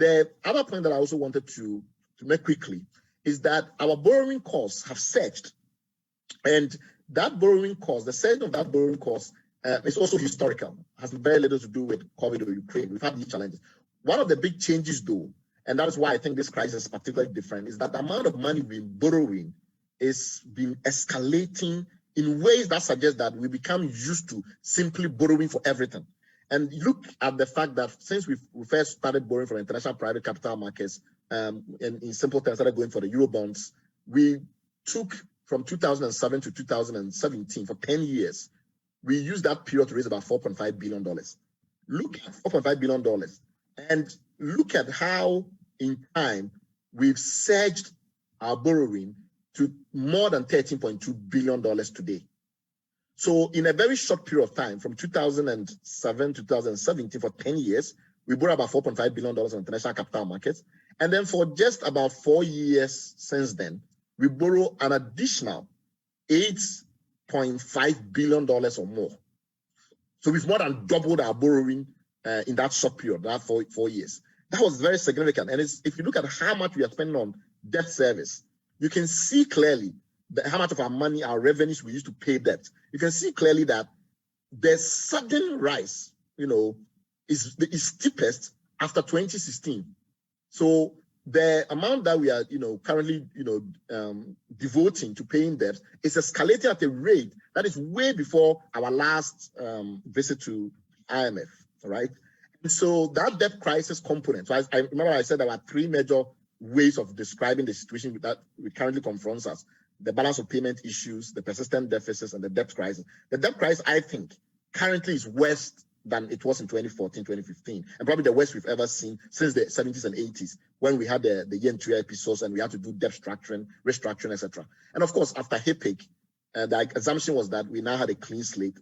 The other point that I also wanted to make quickly is that our borrowing costs have surged. And that borrowing cost, the surge of that borrowing cost is also historical, has very little to do with COVID or Ukraine. We've had these challenges. One of the big changes, though, and that is why I think this crisis is particularly different, is that the amount of money we've been borrowing is been escalating in ways that suggest that we become used to simply borrowing for everything. And look at the fact that since we first started borrowing from international private capital markets, and in simple terms, started going for the Eurobonds, we took from 2007 to 2017, for 10 years, we used that period to raise about $4.5 billion. Look at $4.5 billion and look at how in time we've surged our borrowing to more than $13.2 billion today. So in a very short period of time, from 2007 to 2017, for 10 years, we borrowed about $4.5 billion on international capital markets. And then for just about 4 years since then, we borrow an additional $8.5 billion or more. So we've more than doubled our borrowing in that short period, that 4 years. That was very significant. And if you look at how much we are spending on debt service, you can see clearly how much of our money, our revenues we use to pay debt. You can see clearly that the sudden rise, is steepest after 2016. So the amount that we are, currently, devoting to paying debt is escalating at a rate that is way before our last visit to IMF, all right? And so that debt crisis component, so I remember I said there were three major ways of describing the situation that currently confronts us: the balance of payment issues, the persistent deficits, and the debt crisis. The debt crisis, I think, currently is worse than it was in 2014, 2015, and probably the worst we've ever seen since the 70s and 80s, when we had the yen 3 episodes and we had to do debt structuring, restructuring, etc. And of course, after HIPC, the assumption was that we now had a clean slate.